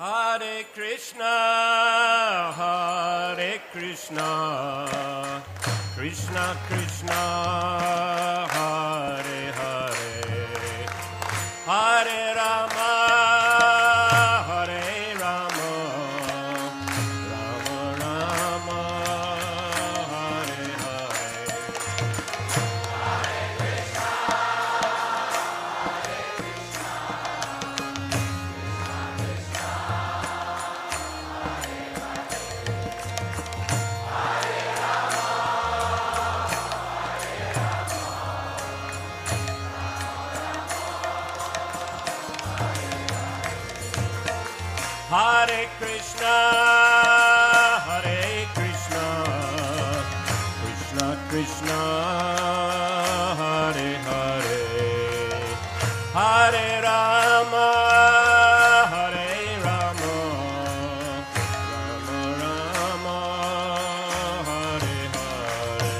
Hare Krishna, Krishna Krishna, Hare Hare, Hare Rama, Hare Rama, Rama Rama, Hare Hare. Hare Krishna, Krishna Krishna, Hare Hare, Hare Rama, Hare Rama, Rama Rama, Hare Hare.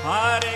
Hare